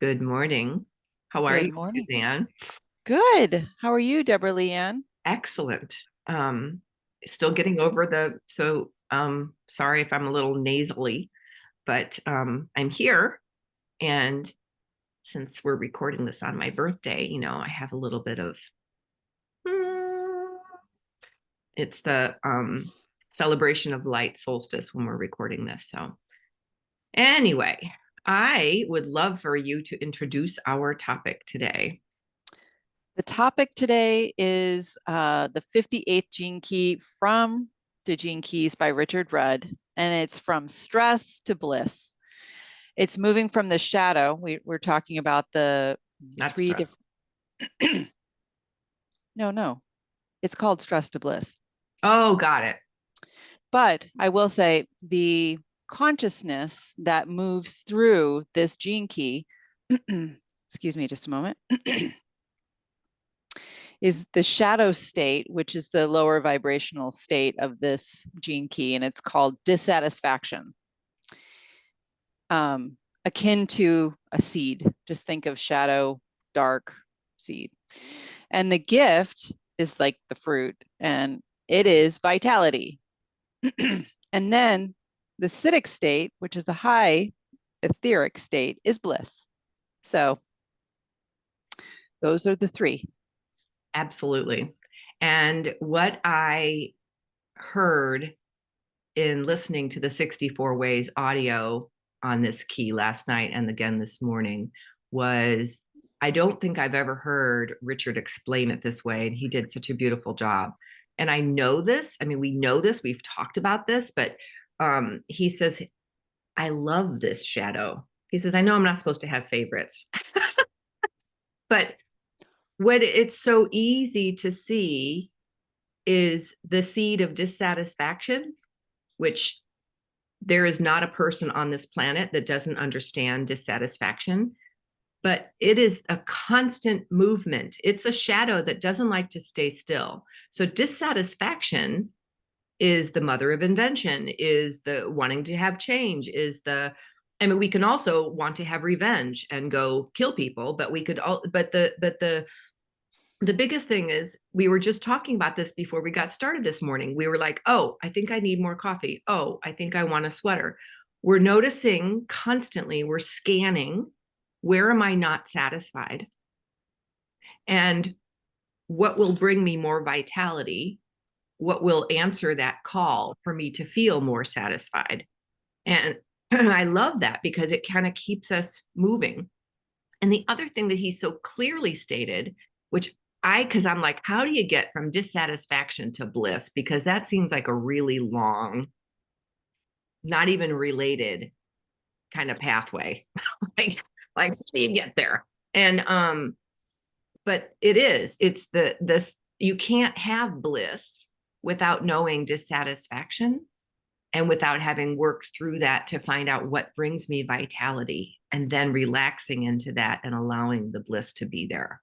Good morning. How are Good you, morning. Suzanne? Good. How are you, Deborah Leanne? Excellent. Um, Still getting over sorry if I'm a little nasally, but I'm here. And since we're recording this on my birthday, I have a little bit of mm, it's the celebration of light solstice when we're recording this. So anyway, I would love for you to introduce our topic today. The topic today is the 58th Gene Key from the Gene Keys by Richard Rudd, and it's from stress to bliss. It's moving from the shadow. We're talking about the Not three stress. different. No, it's called stress to bliss. Oh, got it. But I will say the consciousness that moves through this gene key, excuse me just a moment, is the shadow state, which is the lower vibrational state of this gene key, and it's called dissatisfaction. Akin to a seed. Just think of shadow, dark seed. And the gift is like the fruit, and it is vitality. And then the acidic state, which is the high etheric state, is bliss. So those are the three. Absolutely. And what I heard in listening to the 64 Ways audio on this key last night and again this morning was I don't think I've ever heard Richard explain it this way. And he did such a beautiful job. And I know this. I mean, we know this, we've talked about this, but he says, I love this shadow. He says, I know I'm not supposed to have favorites, but what it's so easy to see is the seed of dissatisfaction, which there is not a person on this planet that doesn't understand dissatisfaction, but it is a constant movement. It's a shadow that doesn't like to stay still. So dissatisfaction is the mother of invention, is the wanting to have change, is the I mean, we can also want to have revenge and go kill people, but we could all but the biggest thing is we were just talking about this before we got started this morning. We were like, oh, I think I need more coffee. Oh, I think I want a sweater. We're noticing constantly, we're scanning, where am I not satisfied? And what will bring me more vitality? What will answer that call for me to feel more satisfied? And I love that because it kind of keeps us moving. And the other thing that he so clearly stated, which because I'm like, how do you get from dissatisfaction to bliss? Because that seems like a really long, not even related kind of pathway. like, how do you get there? And but it's this you can't have bliss without knowing dissatisfaction and without having worked through that to find out what brings me vitality and then relaxing into that and allowing the bliss to be there.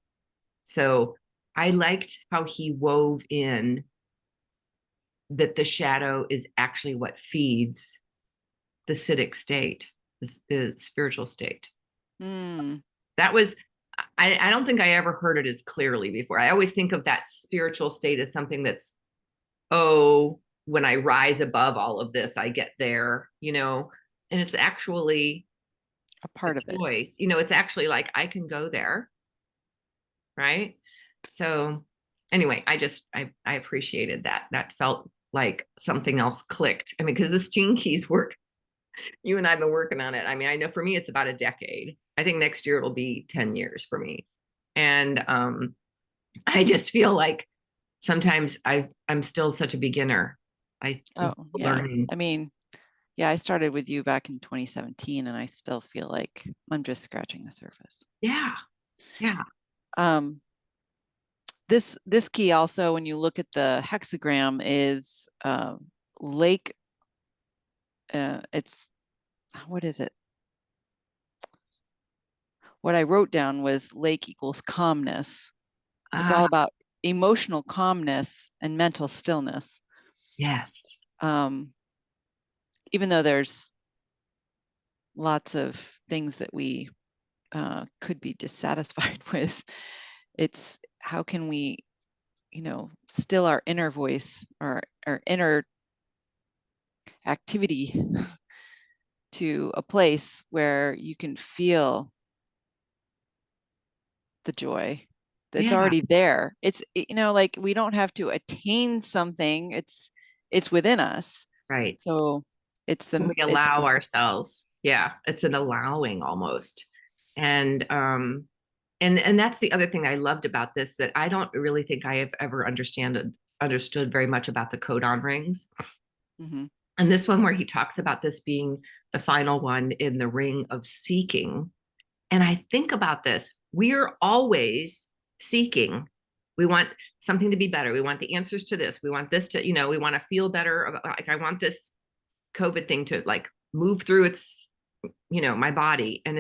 So I liked how he wove in that the shadow is actually what feeds the acidic state, the spiritual state. Mm, That was, I don't think I ever heard it as clearly before. I always think of that spiritual state as something that's, oh, when I rise above all of this, I get there, and it's actually a a part of it. choice. It's actually like I can go there, right? So anyway, I appreciated that. That felt like something else clicked. I mean, because this Gene Keys work, you and I have been working on it. I mean, I know for me it's about a decade. I think next year it'll be 10 years for me. And I just feel like sometimes I'm still such a beginner. I'm Oh, still yeah. learning. I mean, yeah, I started with you back in 2017, and I still feel like I'm just scratching the surface. Yeah. Yeah. Um, this key also, when you look at the hexagram, is lake. It's what is it? What I wrote down was lake equals calmness. It's Ah, all about emotional calmness and mental stillness. yes. Um, Even though there's lots of things that we could be dissatisfied with. It's how can we, still our inner voice, our inner activity to a place where you can feel the joy that's Yeah, already there. It's, like we don't have to attain something. It's within us. right. So it's We allow ourselves. Yeah, it's an allowing almost. And and that's the other thing I loved about this, that I don't really think I have ever understood very much about the codon rings. Mhm. And this one where he talks about this being the final one in the ring of seeking. And I think about this, we're always seeking. We want something to be better. We want the answers to this. We want this to, we want to feel better. Like, I want this COVID thing to like move through its, my body. And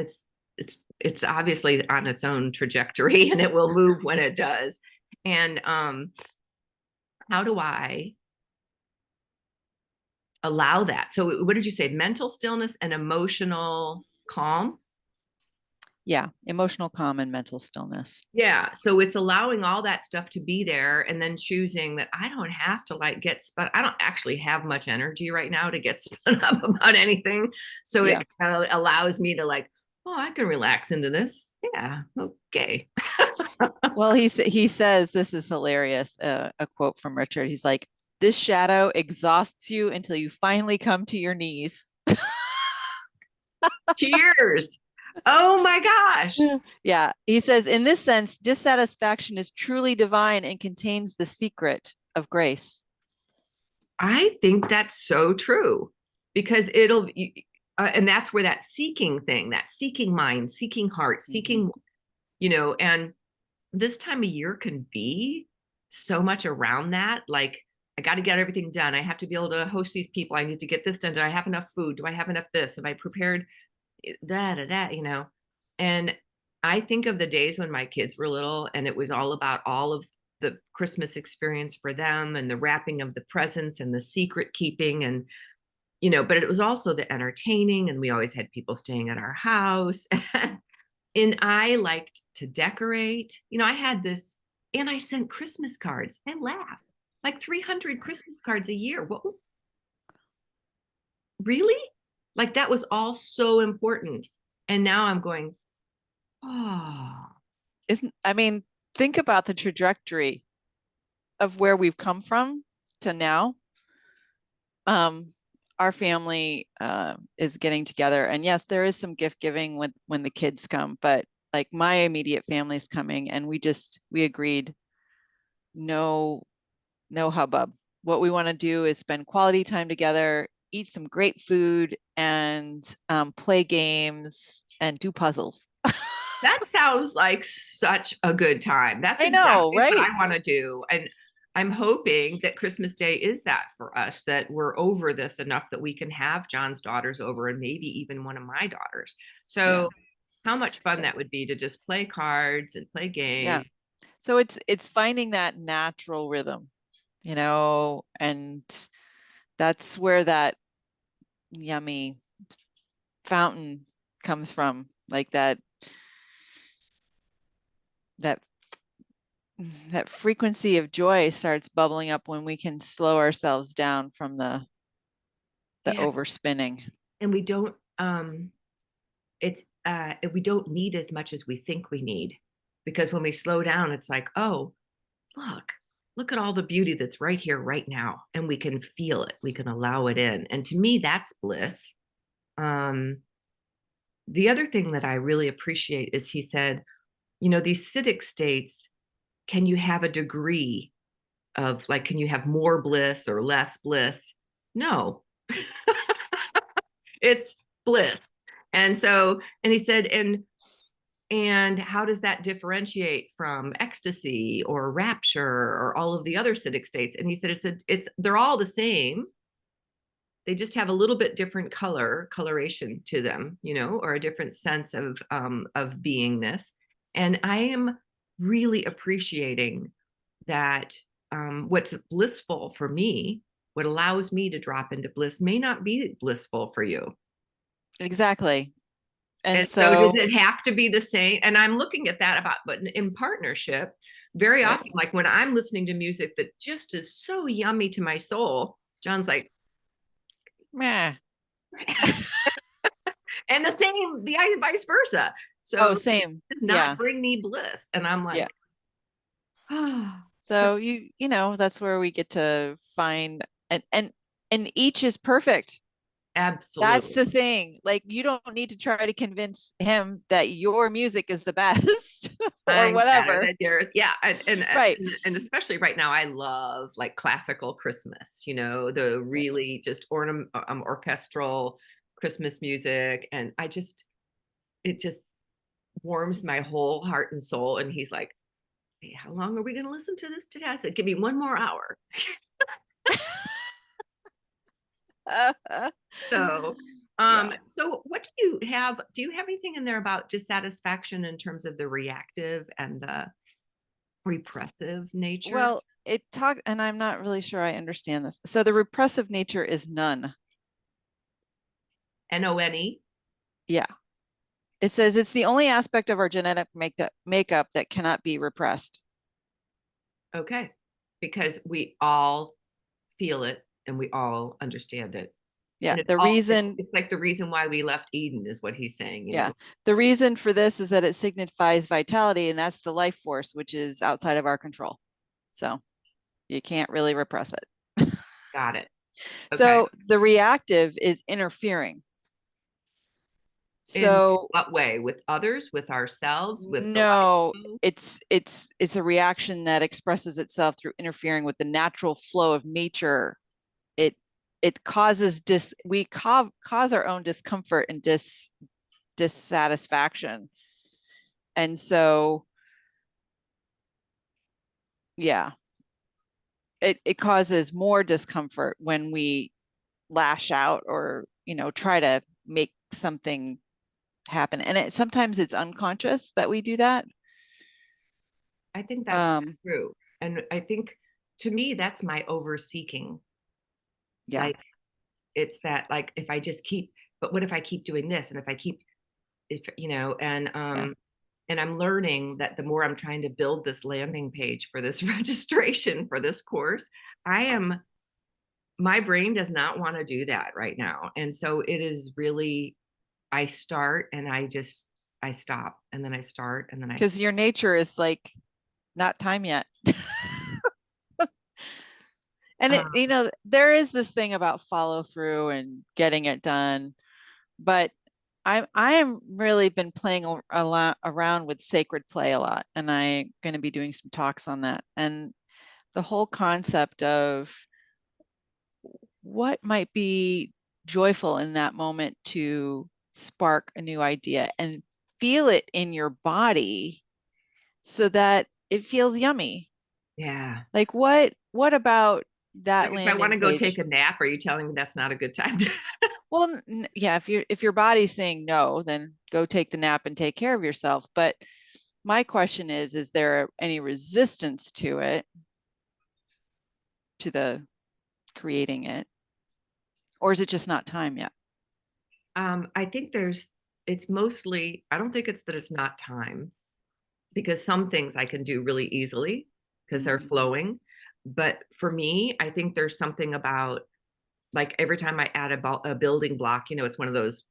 it's obviously on its own trajectory, and it will move when it does. And how do I allow that? So what did you say? Mental stillness and emotional calm? Yeah, emotional calm and mental stillness. Yeah. So it's allowing all that stuff to be there, and then choosing that I don't have to like get spun. I don't actually have much energy right now to get spun up about anything. So Yeah. it kind of allows me to like, oh, I can relax into this. Yeah. Okay. Well, he says, this is hilarious. A quote from Richard. He's like, "This shadow exhausts you until you finally come to your knees." Cheers. Oh my gosh. Yeah, he says, in this sense, dissatisfaction is truly divine and contains the secret of grace. I think that's so true, because and that's where that seeking thing, that seeking mind, seeking heart, Mm-hmm. seeking, and this time of year can be so much around that. Like, I got to get everything done. I have to be able to host these people. I need to get this done. Do I have enough food? Do I have enough this? Have I prepared that? And I think of the days when my kids were little, and it was all about all of the Christmas experience for them, and the wrapping of the presents and the secret keeping, and but it was also the entertaining, and we always had people staying at our house. And I liked to decorate. I had this, and I sent Christmas cards. I laugh, like 300 Christmas cards a year. What, really? Like, that was all so important. And now I'm going, oh, Isn't, I mean, think about the trajectory of where we've come from to now. Um, our family is getting together, and yes, there is some gift giving when the kids come, but like my immediate family's coming, and we agreed no no hubbub. What we want to do is spend quality time together, eat some great food, and play games and do puzzles. that sounds like such a good time. That's I know, exactly what right? I want to do. And I'm hoping that Christmas Day is that for us, that we're over this enough that we can have John's daughters over, and maybe even one of my daughters. Yeah. So how much fun So that would be to just play cards and play yeah. games. So it's finding that natural rhythm, and that's where that yummy fountain comes from, like that that frequency of joy starts bubbling up when we can slow ourselves down from the Yeah. overspinning. And we don't need as much as we think we need, because when we slow down, it's like, oh, look at all the beauty that's right here right now, and we can feel it, we can allow it in. And to me, that's bliss. The other thing that I really appreciate is he said, these citic states, can you have a degree of, like, can you have more bliss or less bliss? No. It's bliss. And he said, and how does that differentiate from ecstasy or rapture or all of the other citic states? And he said, they're all the same. They just have a little bit different coloration to them, or a different sense of beingness. And I am really appreciating that. What's blissful for me, what allows me to drop into bliss, may not be blissful for you. Exactly. And And so does so, it have to be the same? And I'm looking at that about, but in partnership, very right. often, like when I'm listening to music that just is so yummy to my soul, John's like, Meh. and the same, the vice versa. Oh, So same. does not Yeah. bring me bliss. And I'm Yeah. like, oh, so So that's where we get to find and each is perfect. That's absolutely. the thing. Like you don't need to try to convince him that your music is the best or I'm sadder whatever. than yours. Yeah. Right. And especially right now, I love like classical Christmas, the Right. really just orchestral Christmas music. And it just warms my whole heart and soul. And he's like, hey, how long are we going to listen to this today? I said, give me one more hour. So, Yeah. so what do you have? Do you have anything in there about dissatisfaction in terms of the reactive and the repressive nature? Well, and I'm not really sure I understand this. So the repressive nature is none. NONE. Yeah. It says it's the only aspect of our genetic makeup that cannot be repressed. Okay. Because we all feel it and we all understand it. Yeah. And it's like the reason why we left Eden is what he's saying, Yeah. The reason for this is that it signifies vitality, and that's the life force, which is outside of our control. So you can't really repress it. Got it. Okay. So the reactive is interfering. In So what way? With others, with ourselves, with the no, life? it's a reaction that expresses itself through interfering with the natural flow of nature. It it causes cause our own discomfort and dissatisfaction. And so yeah, it causes more discomfort when we lash out or try to make something happen, and sometimes it's unconscious that we do that. I think that's um true. And I think to me, that's my over seeking. yeah. Like it's that like if I just keep, but what if I keep doing this? And if I keep if Yeah. and I'm learning that the more I'm trying to build this landing page for this registration for this course, I am my brain does not want to do that right now. And so it is really I start and I stop and then I start and then I Because stop. your nature is like not time yet. And Um, there is this thing about follow through and getting it done, but I am really been playing a lot around with sacred play a lot, and I'm going to be doing some talks on that. And the whole concept of what might be joyful in that moment to spark a new idea and feel it in your body so that it feels yummy. yeah. Like what about that Like if I want landing to go take page? a nap, are you telling me that's not a good time to Well, yeah, if your body's saying no, then go take the nap and take care of yourself. But my question is there any resistance to it, to the creating it, or is it just not time yet? I think it's mostly, I don't think it's that it's not time because some things I can do really easily because they're Mm-hmm. flowing. But for me, I think there's something about like every time I add a building block, it's one of those,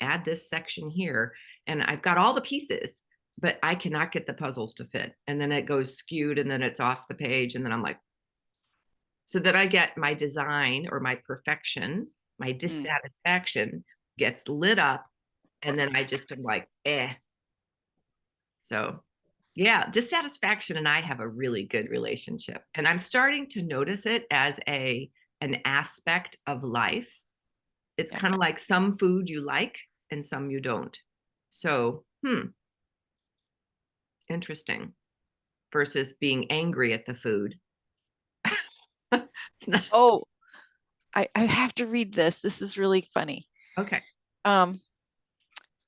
add this section here. And I've got all the pieces, but I cannot get the puzzles to fit. And then it goes skewed and then it's off the page. And then I'm like, so that I get my design or my perfection, my Mm, dissatisfaction gets lit up. And then I just am like, eh. So yeah, dissatisfaction and I have a really good relationship. And I'm starting to notice it as an aspect of life. It's yeah. kind of like some food you like and some you don't. So, interesting. Versus being angry at the food. It's not Oh, I have to read this. This is really funny. okay. Um,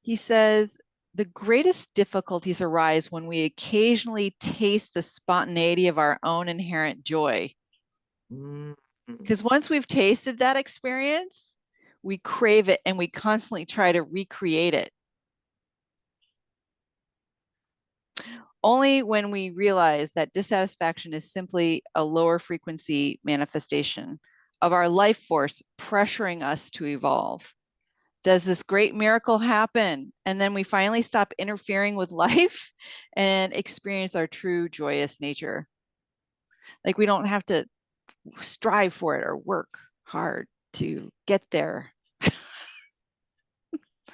he says the greatest difficulties arise when we occasionally taste the spontaneity of our own inherent joy. Mm, Because once we've tasted that experience, we crave it and we constantly try to recreate it. Only when we realize that dissatisfaction is simply a lower frequency manifestation of our life force pressuring us to evolve does this great miracle happen. And then we finally stop interfering with life and experience our true joyous nature. Like we don't have to strive for it or work hard to get there.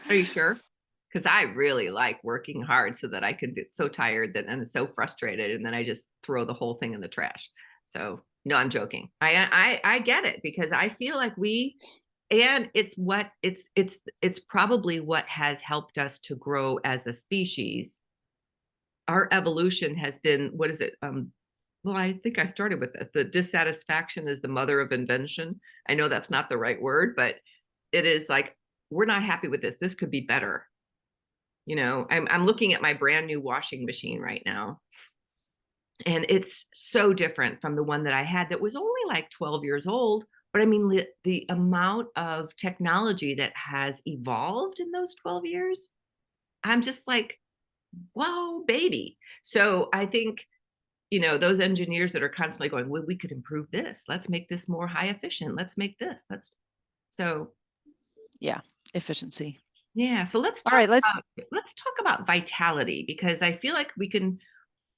Are you sure? Because I really like working hard so that I could get so tired that and so frustrated, and then I just throw the whole thing in the trash. So no, I'm joking. I get it because I feel like we, and it's probably what has helped us to grow as a species. Our evolution has been, what is it? Well, I think I started with it. The dissatisfaction is the mother of invention. I know that's not the right word, but it is like we're not happy with this. This could be better. I'm looking at my brand new washing machine right now, and it's so different from the one that I had that was only like 12 years old. But I mean, the amount of technology that has evolved in those 12 years, I'm just like, whoa, baby. So I think, those engineers that are constantly going, well, we could improve this. Let's make this more high efficient. Let's make this. So Yeah, efficiency. yeah. So let's All talk right, let's, let's talk about vitality, because I feel like we can,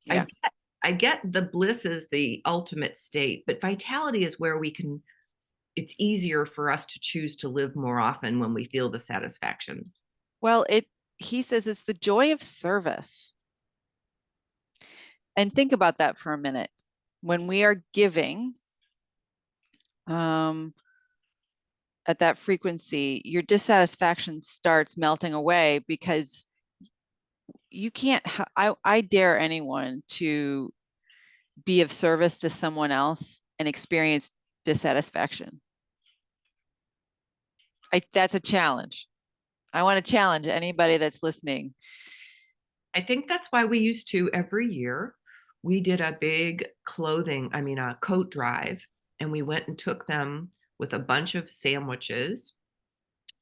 I yeah. get, I get the bliss is the ultimate state, but vitality is where we can, it's easier for us to choose to live more often when we feel the satisfaction. Well, he says it's the joy of service. And think about that for a minute. When we are giving, um, at that frequency, your dissatisfaction starts melting away because you can't, I dare anyone to be of service to someone else and experience dissatisfaction. That's a challenge. I want to challenge anybody that's listening. I think that's why we used to every year, we did a big a coat drive, and we went and took them with a bunch of sandwiches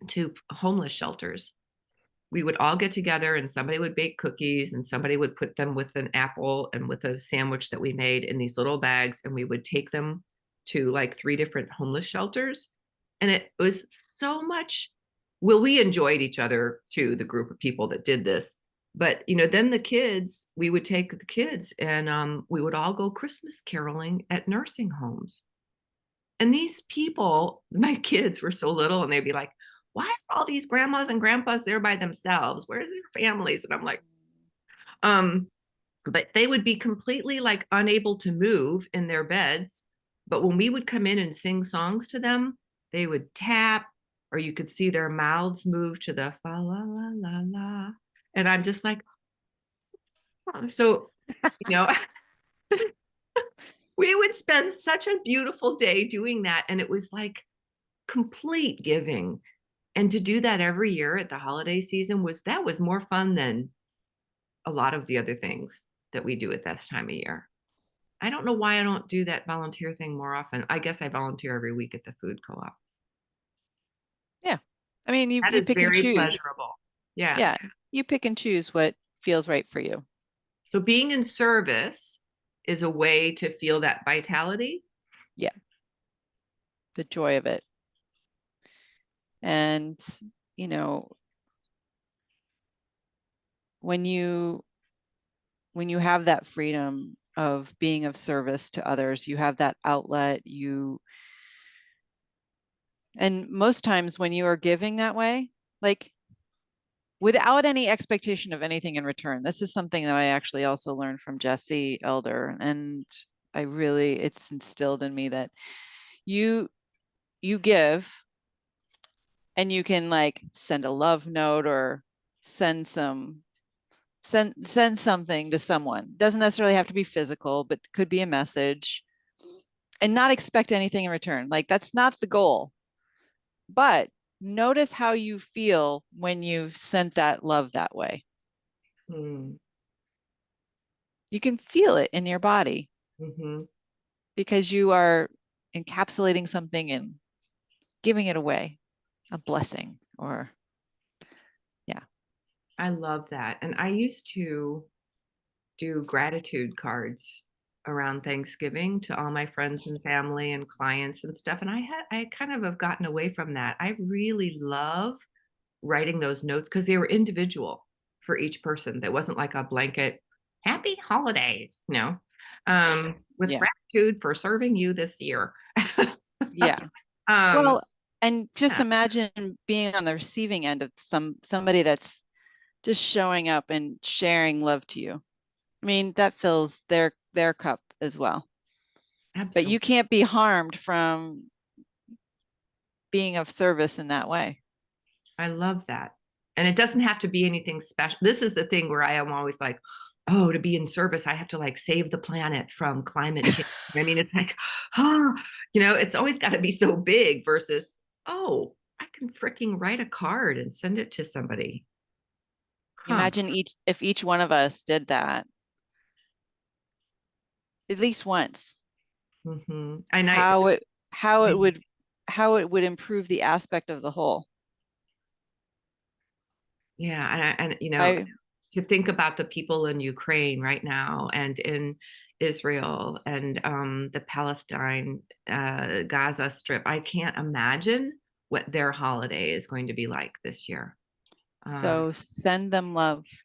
to homeless shelters. We would all get together and somebody would bake cookies and somebody would put them with an apple and with a sandwich that we made in these little bags, and we would take them to like 3 different homeless shelters. And it was so much, well, we enjoyed each other too, the group of people that did this. But then we would take the kids, and we would all go Christmas caroling at nursing homes. And these people, my kids were so little, and they'd be like, why are all these grandmas and grandpas there by themselves? Where's their families? And I'm like, um, but they would be completely like unable to move in their beds. But when we would come in and sing songs to them, they would tap, or you could see their mouths move to the fa la la la la. And I'm just like, oh. So, you know, we would spend such a beautiful day doing that. And it was like complete giving. And to do that every year at the holiday season was more fun than a lot of the other things that we do at this time of year. I don't know why I don't do that volunteer thing more often. I guess I volunteer every week at the food co-op. Yeah. I mean, That you is pick and very choose. pleasurable. Yeah. Yeah. You pick and choose what feels right for you. So being in service is a way to feel that vitality. Yeah. The joy of it. And, you know, when you have that freedom of being of service to others, you have that outlet, and most times when you are giving that way, like without any expectation of anything in return. This is something that I actually also learned from Jesse Elder, and it's instilled in me that you give, and you can like send a love note or send something to someone. Doesn't necessarily have to be physical, but could be a message, and not expect anything in return. Like that's not the goal. But notice how you feel when you've sent that love that way. Hmm. You can feel it in your body Mm-hmm. because you are encapsulating something and giving it away. a blessing or yeah. I love that. And I used to do gratitude cards around Thanksgiving to all my friends and family and clients and stuff. And I kind of have gotten away from that. I really love writing those notes because they were individual for each person. That wasn't like a blanket happy holidays, with Yeah. gratitude for serving you this year. Yeah. um, Well, and just yeah, imagine being on the receiving end of somebody that's just showing up and sharing love to you. I mean, that fills their cup as well. But you absolutely. can't be harmed from being of service in that way. I love that. And it doesn't have to be anything special. This is the thing where I am always like, oh, to be in service, I have to like save the planet from climate change. I mean, it's like, oh, it's always got to be so big versus, oh, I can freaking write a card and send it to somebody. Huh. Imagine each one of us did that at least once. And How it how it would how it would improve the aspect of the whole. yeah. I To think about the people in Ukraine right now and in Israel and the Palestine, Gaza Strip. I can't imagine what their holiday is going to be like this year. Um, so send them love so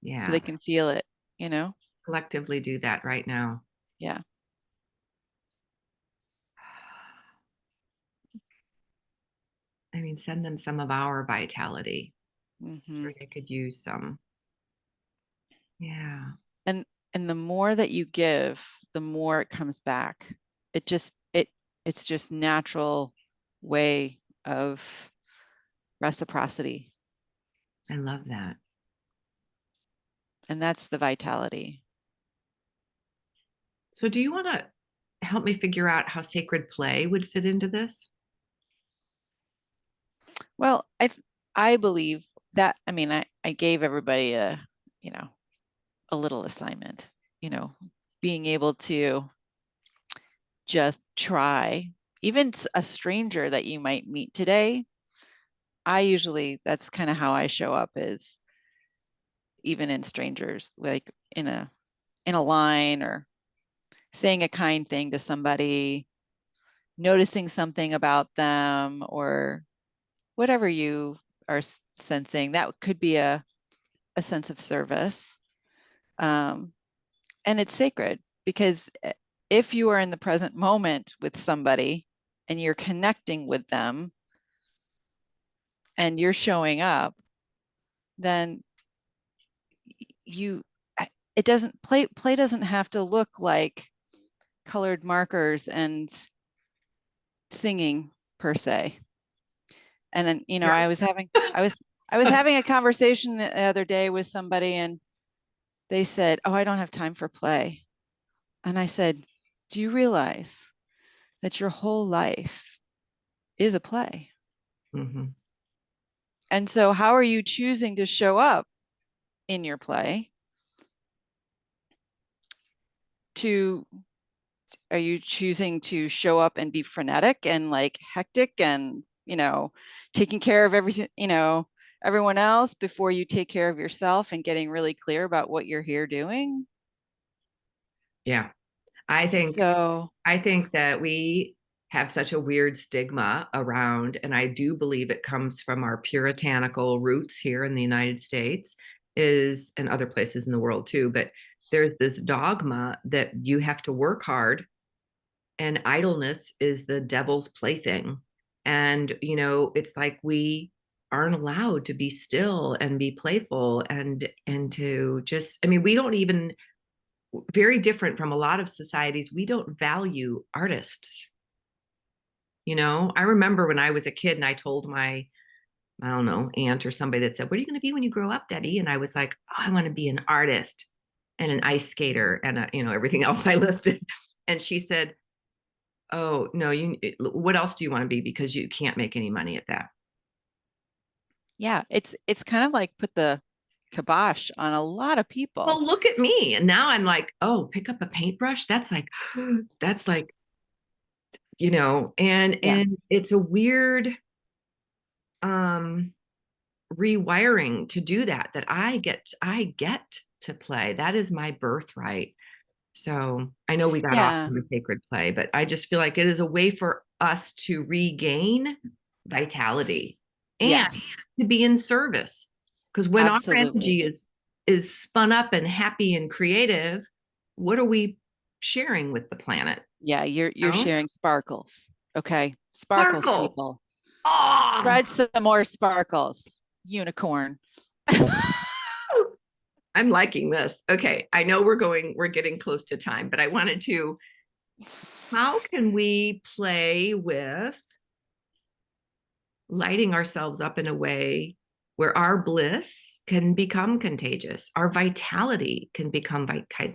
they yeah, can feel it, you know? collectively do that right now. Yeah. I mean, send them some of our vitality. Hmm. Sure they could use some. Yeah, And and the more that you give, the more it comes back. It's just natural way of reciprocity. I love that. And that's the vitality. So, do you want to help me figure out how sacred play would fit into this? Well, I believe that, I mean, I gave everybody you know, a little assignment, you know, being able to just try, even a stranger that you might meet today. I usually, that's kind of how I show up is even in strangers, like in a line or saying a kind thing to somebody, noticing something about them or whatever you are sensing. That could be a sense of service. Um, and it's sacred because if you are in the present moment with somebody and you're connecting with them and you're showing up, then you it doesn't play doesn't have to look like colored markers and singing per se. And then, Right. I was having a conversation the other day with somebody and they said, "Oh, I don't have time for play." And I said, "Do you realize that your whole life is a play?" Mhm. And so how are you choosing to show up in your play? To Are you choosing to show up and be frenetic and like hectic and, taking care of everything, everyone else before you take care of yourself and getting really clear about what you're here doing? Yeah. I think So, I think that we have such a weird stigma around, and I do believe it comes from our puritanical roots here in the United States, is and other places in the world too. But there's this dogma that you have to work hard, and idleness is the devil's plaything. And it's like we aren't allowed to be still and be playful and to just, I mean, we don't even, very different from a lot of societies, we don't value artists. I remember when I was a kid and I told my, I don't know, aunt or somebody that said, "What are you going to be when you grow up, Debbie?" And I was like, "Oh, I want to be an artist and an ice skater and everything else I listed." And she said, "Oh, no, what else do you want to be? Because you can't make any money at that." yeah, it's kind of like put the kibosh on a lot of people. Well, look at me. And now I'm like, "Oh, pick up a paintbrush." That's like, that's like, and Yeah. it's a weird um rewiring to do that, that I get to play. That is my birthright. So I know we got off Yeah. on the sacred play, but I just feel like it is a way for us to regain vitality and Yes, to be in service. Because when our absolutely. energy is spun up and happy and creative, what are we sharing with the planet? Yeah, you're No sharing sparkles. Okay. Sparkles, sparkle. people. Oh, Spread some more sparkles. Unicorn. I'm liking this. Okay, I know we're getting close to time, but I wanted to, how can we play with lighting ourselves up in a way where our bliss can become contagious, our vitality can become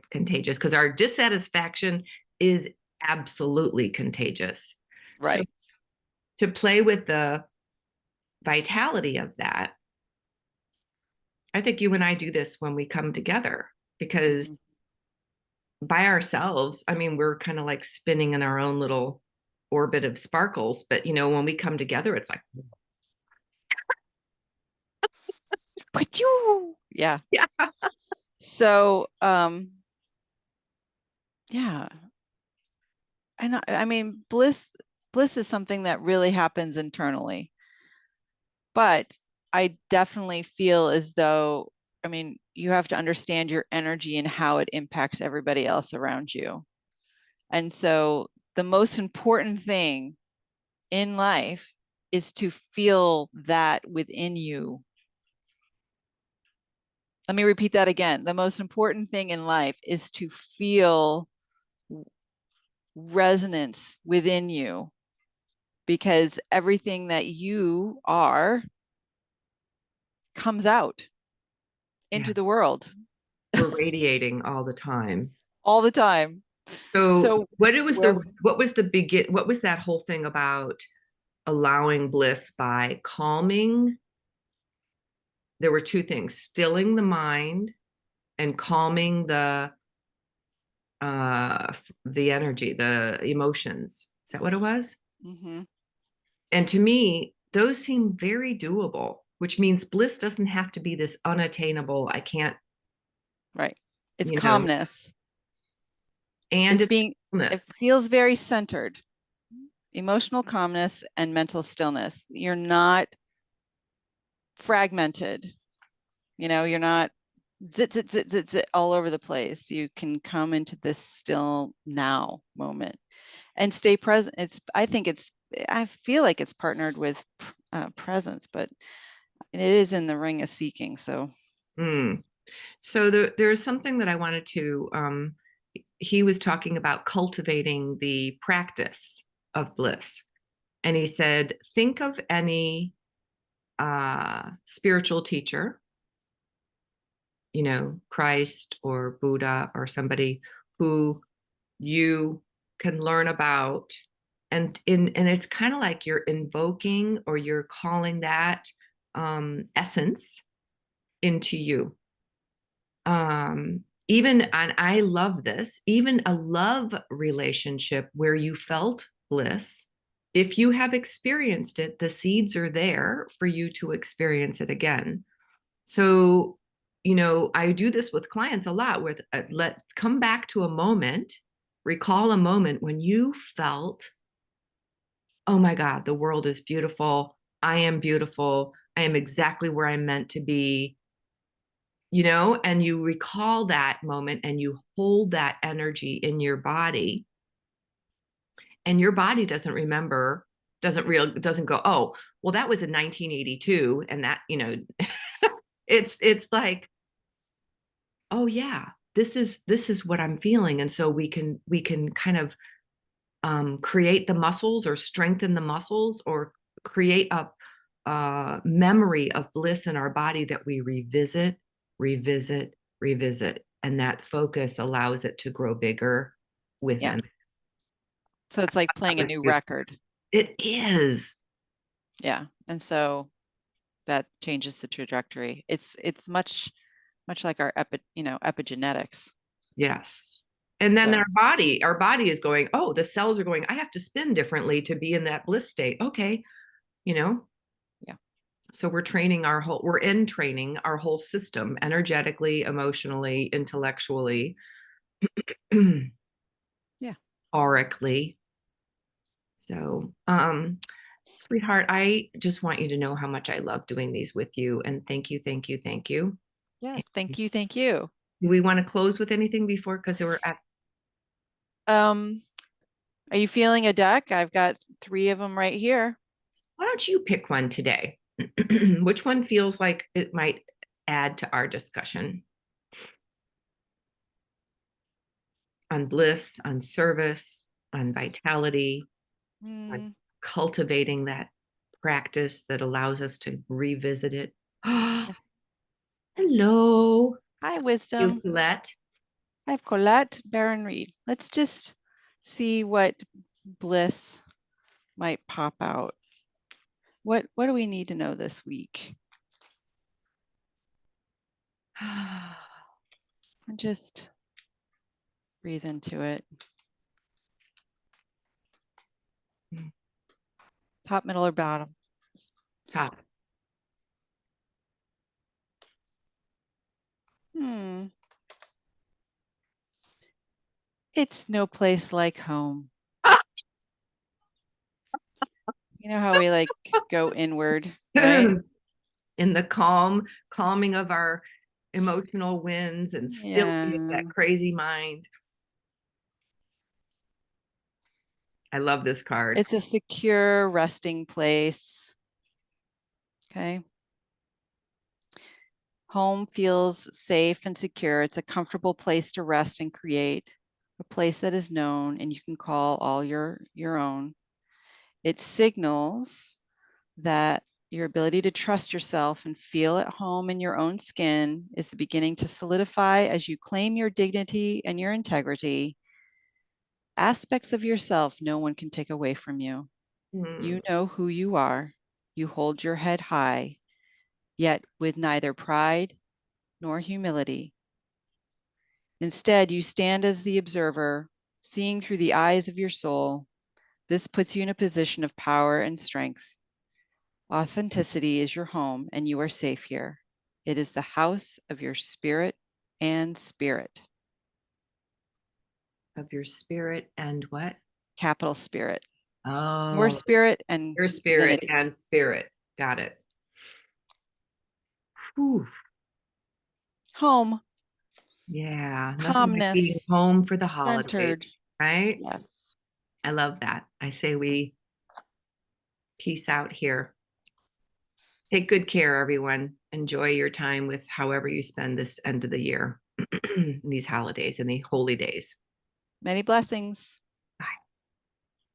contagious, because our dissatisfaction is absolutely contagious. So Right. to play with the vitality of that, I think you and I do this when we come together, because Mhm. by ourselves, I mean, we're kind of like spinning in our own little orbit of sparkles. But, when we come together, it's like, But you, yeah. yeah, So, yeah. And I mean, bliss is something that really happens internally. But I definitely feel as though, I mean, you have to understand your energy and how it impacts everybody else around you. And so the most important thing in life is to feel that within you. Let me repeat that again. The most important thing in life is to feel resonance within you, because everything that you are comes out yeah, into the world we're radiating all the time. all the time. So So where what was that whole thing about allowing bliss by calming? There were two things: stilling the mind and calming the energy, the emotions. Is that what it was? Mhm. And to me, those seem very doable, which means bliss doesn't have to be this unattainable, I can't, Right. It's you know, calmness. and It's it's being, it stillness. feels very centered. Emotional calmness and mental stillness. You're not fragmented. You're not zit, zit, zit, zit, zit all over the place. You can come into this still now moment and stay present. I feel like it's partnered with presence, but it is in the ring of seeking. So, Mm. So there's something that I wanted to, he was talking about cultivating the practice of bliss. And he said, think of any spiritual teacher, Christ or Buddha or somebody who you can learn about. And it's kind of like you're invoking or you're calling that essence into you. Even, and I love this, even a love relationship where you felt bliss, if you have experienced it, the seeds are there for you to experience it again. So, I do this with clients a lot, with let's come back to a moment, recall a moment when you felt, oh my God, the world is beautiful. I am beautiful. I am exactly where I'm meant to be, and you recall that moment and you hold that energy in your body, and your body doesn't remember, doesn't go, oh, well, that was in 1982. And that, it's like, oh yeah, this is what I'm feeling. And so we can kind of create the muscles or strengthen the muscles or create a memory of bliss in our body that we revisit, and that focus allows it to grow bigger yeah. within. So it's like playing a new record. It is. Yeah. And so that changes the trajectory. It's much like our epigenetics. Yes. And then So our body is going, oh, the cells are going, I have to spin differently to be in that bliss state. Okay, you know, yeah. So we're in training our whole system energetically, emotionally, intellectually, Yeah. aurically. So, sweetheart, I just want you to know how much I love doing these with you. And thank you, thank you, thank you. Yes. Thank you. Thank you. Do we want to close with anything before? Because we're at, Um, are you feeling a deck? I've got 3 of them right here. why don't you pick one today? Which one feels like it might add to our discussion on bliss, on service, on vitality, on Hmm. cultivating that practice that allows us to revisit it? Hello, Hi, you wisdom. Colette. I have Colette Baron Reed. Let's just see what bliss might pop out. What do we need to know this week? And just breathe into it. Top, middle, or bottom? Top. Hmm. It's no place like home. You know how we like go inward, right? In the calming of our emotional winds and stilling of Yeah. that crazy mind. I love this card. It's a secure resting place. Okay. Home feels safe and secure. It's a comfortable place to rest and create, a place that is known and you can call all your own. It signals that your ability to trust yourself and feel at home in your own skin is the beginning to solidify as you claim your dignity and your integrity. Aspects of yourself no one can take away from you. Hmm. You know who you are. You hold your head high, yet with neither pride nor humility. Instead, you stand as the observer, seeing through the eyes of your soul. This puts you in a position of power and strength. Authenticity is your home, and you are safe here. It is the house of your spirit and spirit. Of your spirit and what? Capital Spirit. Your Oh, spirit and your spirit divinity. and spirit. Got it. Whew. Home, Yeah, nothing like being calmness, home for the holidays, centered. right? Yes. I love that. I say we peace out here. Take good care, everyone. Enjoy your time with however you spend this end of the year, these holidays and the holy days. Many blessings.